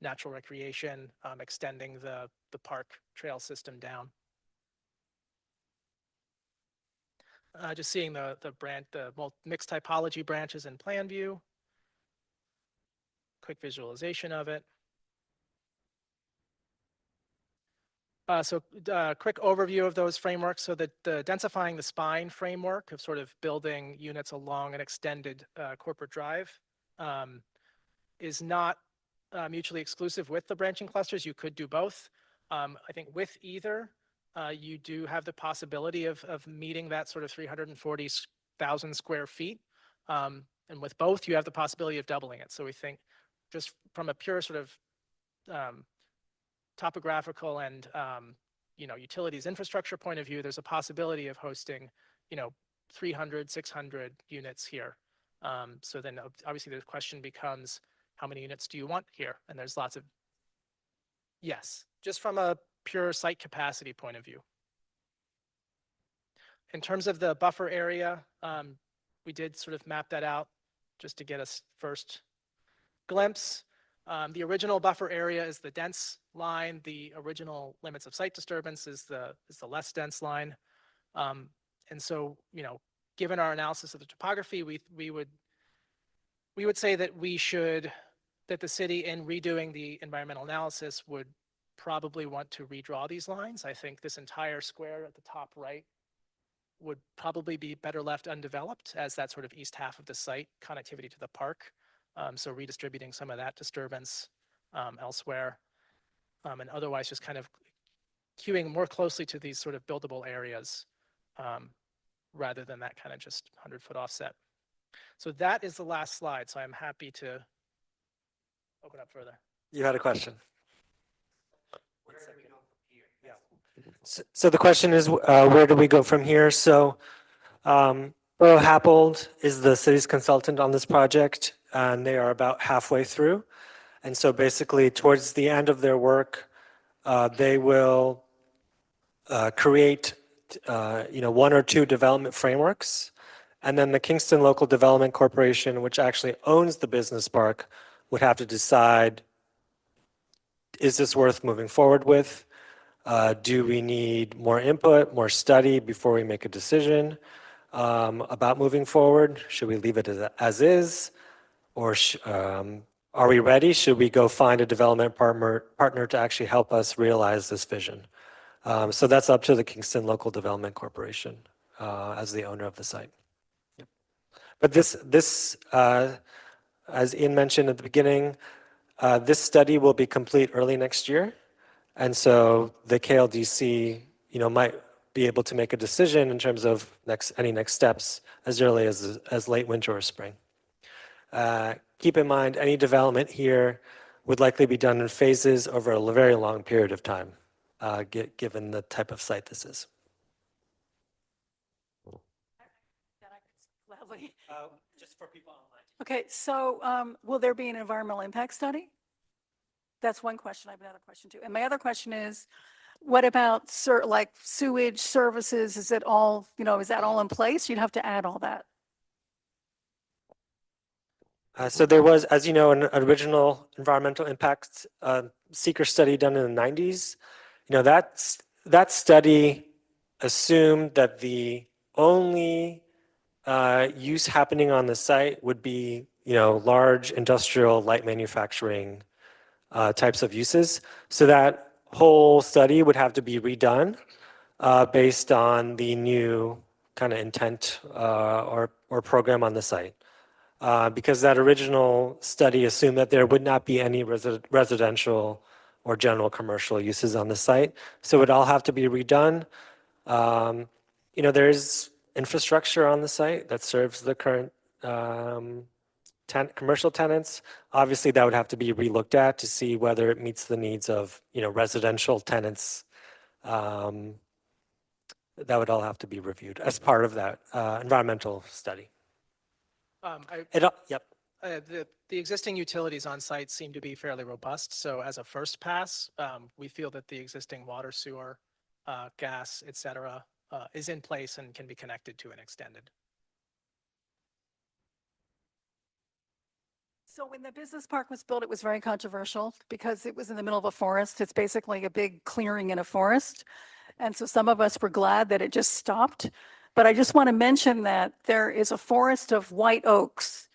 natural recreation, extending the park trail system down. Just seeing the mixed typology branches in plan view. Quick visualization of it. Quick overview of those frameworks. So the densifying the spine framework of sort of building units along an extended corporate drive is not mutually exclusive with the branching clusters. You could do both. I think with either, you do have the possibility of meeting that sort of 340,000 square feet. And with both, you have the possibility of doubling it. So we think just from a pure sort of topographical and utilities infrastructure point of view, there's a possibility of hosting 300, 600 units here. So then obviously the question becomes, how many units do you want here? And there's lots of, yes, just from a pure site capacity point of view. In terms of the buffer area, we did sort of map that out just to get us first glimpse. The original buffer area is the dense line. The original limits of site disturbance is the less dense line. And so, given our analysis of the topography, we would say that the city, in redoing the environmental analysis, would probably want to redraw these lines. I think this entire square at the top right would probably be better left undeveloped as that sort of east half of the site, connectivity to the park. So redistributing some of that disturbance elsewhere, and otherwise just kind of queuing more closely to these sort of buildable areas rather than that kind of just 100-foot offset. So that is the last slide. So I'm happy to open up further. You had a question. So the question is, where do we go from here? So Borough Happold is the city's consultant on this project, and they are about halfway through. And so basically towards the end of their work, they will create one or two development frameworks. And then the Kingston Local Development Corporation, which actually owns the business park, would have to decide, is this worth moving forward with? Do we need more input, more study before we make a decision about moving forward? Should we leave it as is? Or are we ready? Should we go find a development partner to actually help us realize this vision? So that's up to the Kingston Local Development Corporation as the owner of the site. Yep. But this as Ian mentioned at the beginning, this study will be complete early next year. And so the KLDC, might be able to make a decision in terms of any next steps as early as late winter or spring. Keep in mind, any development here would likely be done in phases over a very long period of time, given the type of site this is. Gladly. Just for people online. Okay, so will there be an environmental impact study? That's one question. I have another question too. And my other question is, what about like sewage services? Is it all, is that all in place? You'd have to add all that. So there was, as you know, an original environmental impact seeker study done in the 90s. That study assumed that the only use happening on the site would be, large industrial light manufacturing types of uses. So that whole study would have to be redone based on the new kind of intent or program on the site. Because that original study assumed that there would not be any residential or general commercial uses on the site. So it would all have to be redone. There's infrastructure on the site that serves the current commercial tenants. Obviously, that would have to be relooked at to see whether it meets the needs of residential tenants that would all have to be reviewed as part of that environmental study. Yep. The existing utilities on site seem to be fairly robust. So as a first pass, we feel that the existing water, sewer, gas, et cetera, is in place and can be connected to and extended. So when the business park was built, it was very controversial because it was in the middle of a forest. It's basically a big clearing in a forest. And so some of us were glad that it just stopped. But I just want to mention that there is a forest of white oaks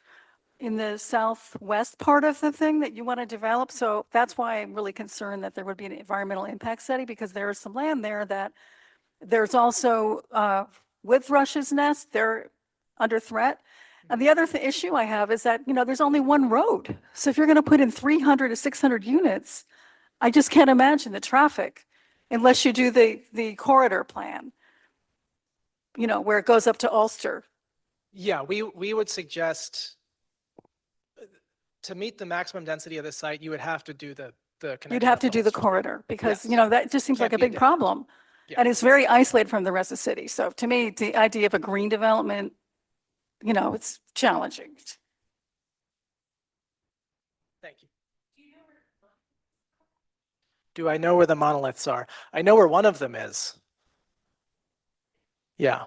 in the southwest part of the thing that you want to develop. So that's why I'm really concerned that there would be an environmental impact study, because there is some land there that there's also with Rush's Nest, they're under threat. And the other issue I have is that, there's only one road. So if you're going to put in 300 to 600 units, I just can't imagine the traffic unless you do the corridor plan, where it goes up to Ulster. Yeah, we would suggest to meet the maximum density of the site, you would have to do the connection. You'd have up to do the Ulster. corridor because, Yes. that just seems Can't like a be big different. problem. Yeah. And it's very isolated from the rest of the city. So to me, the idea of a green development, it's challenging. Thank you. Do I know where the monoliths are? I know where one of them is. Yeah.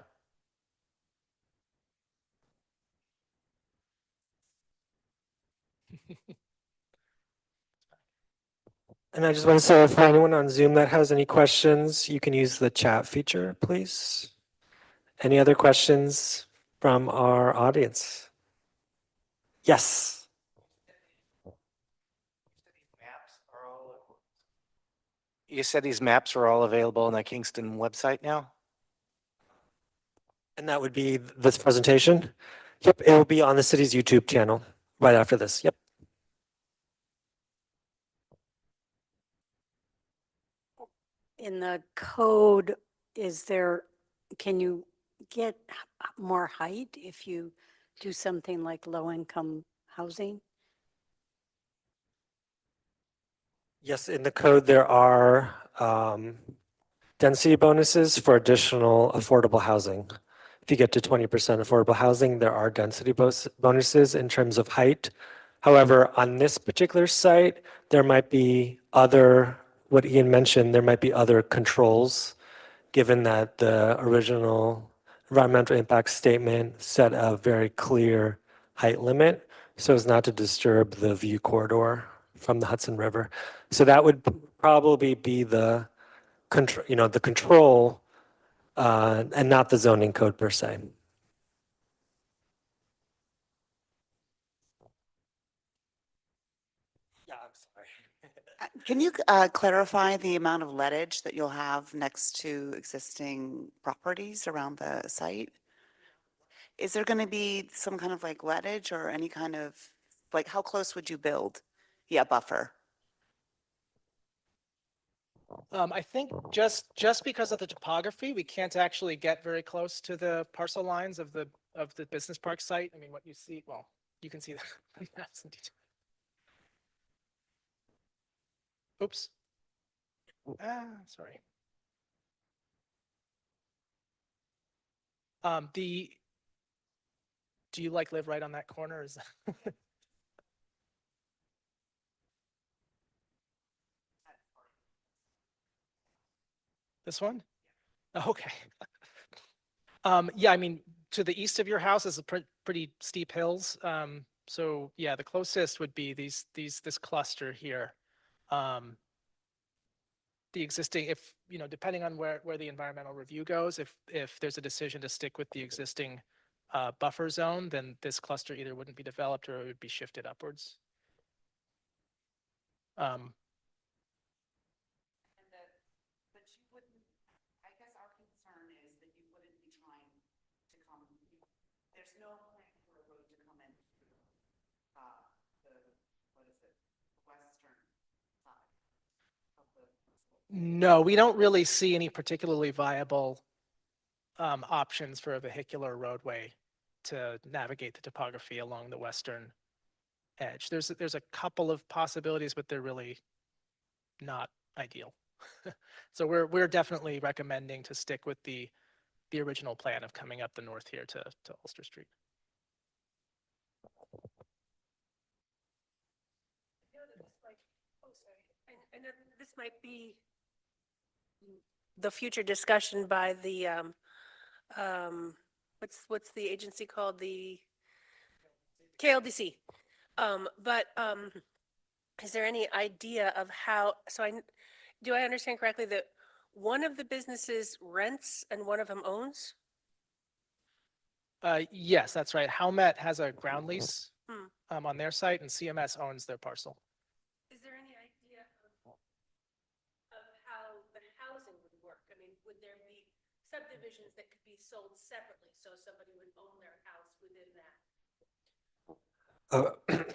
And I just want to say, for anyone on Zoom that has any questions, you can use the chat feature, please. Any other questions from our audience? Yes. You said these maps are all available on the Kingston website now? And that would be this presentation? Yep, it will be on the city's YouTube channel right after this. Yep. In the code, can you get more height if you do something like low-income housing? Yes, in the code, there are density bonuses for additional affordable housing. If you get to 20% affordable housing, there are density bonuses in terms of height. However, on this particular site, there might be what Ian mentioned, there might be other controls, given that the original environmental impact statement set a very clear height limit so as not to disturb the view corridor from the Hudson River. So that would probably be the control and not the zoning code per se. Yeah, I'm sorry. Can you clarify the amount of lettage that you'll have next to existing properties around the site? Is there going to be some kind of like lettage or any kind of, like how close would you build? Yeah, buffer. I think just because of the topography, we can't actually get very close to the parcel lines of the business park site. I mean, what you see, well, you can see the maps in detail. Oops. Sorry. Do you live right on that corner? Is this one? Oh, okay. Yeah, I mean, to the east of your house is a pretty steep hills. So yeah, the closest would be this cluster here. The existing, if depending on where the environmental review goes, if there's a decision to stick with the existing buffer zone, then this cluster either wouldn't be developed or it would be shifted upwards. But you wouldn't, I guess our concern is that you wouldn't be trying to come, there's no plan for a road to come in what is it, western side of the. No, we don't really see any particularly viable options for a vehicular roadway to navigate the topography along the western edge. There's a couple of possibilities, but they're really not ideal. So we're definitely recommending to stick with the the original plan of coming up the north here to Ulster Street. I know this might be the future discussion by the, what's the agency called? The KLDC. But is there any idea of how, do I understand correctly that one of the businesses rents and one of them owns? Yes, that's right. Howmet has a ground lease Hmm. on their site, and CMS owns their parcel. Is there any idea of how the housing would work? I mean, would there be subdivisions that could be sold separately, so somebody would own their house within that?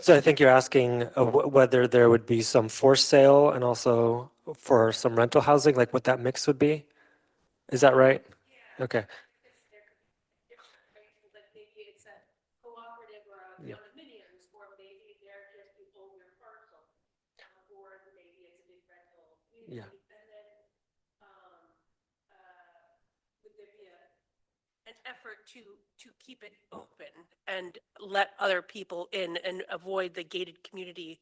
So I think you're asking whether there would be some for sale and also for some rental housing, like what that mix would be? Is that right? Yeah. Okay. Because there could be different arrangements, like maybe it's a cooperative or a Yeah. condominiums, or maybe they're just you own your parcel. Or maybe it's a big rental community. Yeah. And then, would there be an effort to keep it open and let other people in and avoid the gated community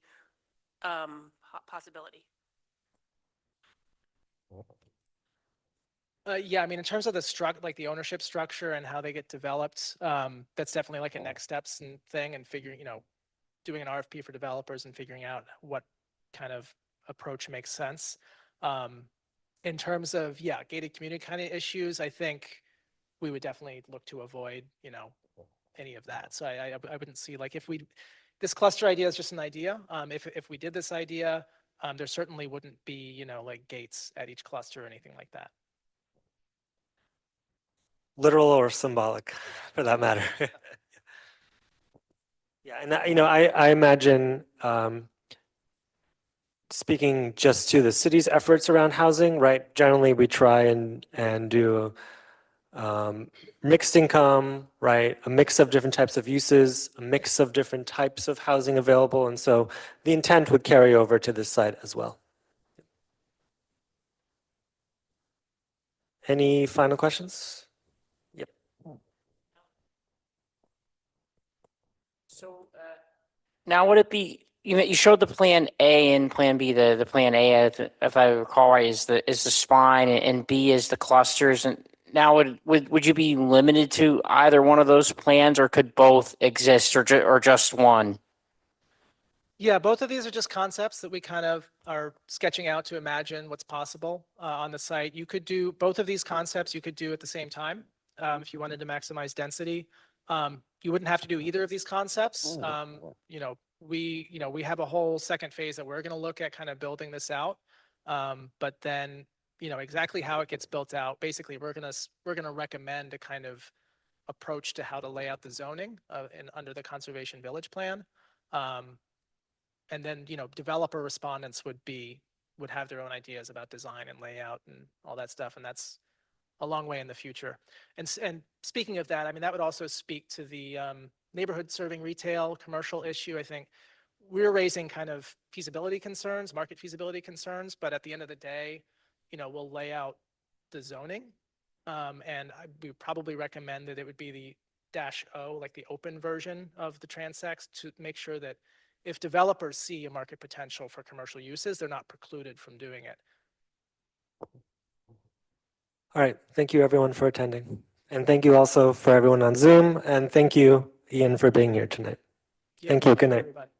possibility? Yeah, I mean, in terms of like the ownership structure and how they get developed, that's definitely like a next steps and thing, and figuring, doing an RFP for developers and figuring out what kind of approach makes sense. In terms of, yeah, gated community kind of issues, I think we would definitely look to avoid, any of that. So I wouldn't see, like, this cluster idea is just an idea. If we did this idea, there certainly wouldn't be, like gates at each cluster or anything like that. Literal or symbolic, for that matter. Yeah, and I imagine speaking just to the city's efforts around housing, right? Generally, we try and do mixed income, right? A mix of different types of uses, a mix of different types of housing available, and so the intent would carry over to this site as well. Any final questions? Yep. So now would it be, you showed the plan A and plan B, the plan A, if I recall right, is the spine and B is the clusters. And now would you be limited to either one of those plans, or could both exist, or just one? Yeah, both of these are just concepts that we kind of are sketching out to imagine what's possible on the site. You could do both of these concepts, you could do at the same time if you wanted to maximize density. You wouldn't have to do either of these concepts. We have a whole second phase that we're going to look at kind of building this out. But then, exactly how it gets built out, basically we're going to recommend a kind of approach to how to lay out the zoning under the conservation village plan. And then, developer respondents would have their own ideas about design and layout and all that stuff. And that's a long way in the future. And speaking of that, I mean, that would also speak to the neighborhood serving retail commercial issue. I think we're raising kind of feasibility concerns, market feasibility concerns, but at the end of the day, we'll lay out the zoning. And we probably recommend that it would be the -0, like the open version of the transects, to make sure that if developers see a market potential for commercial uses, they're not precluded from doing it. All right. Thank you, everyone, for attending. And thank you also for everyone on Zoom. And thank you, Ian, for being here tonight. Yeah, Thank you. Good night. everybody.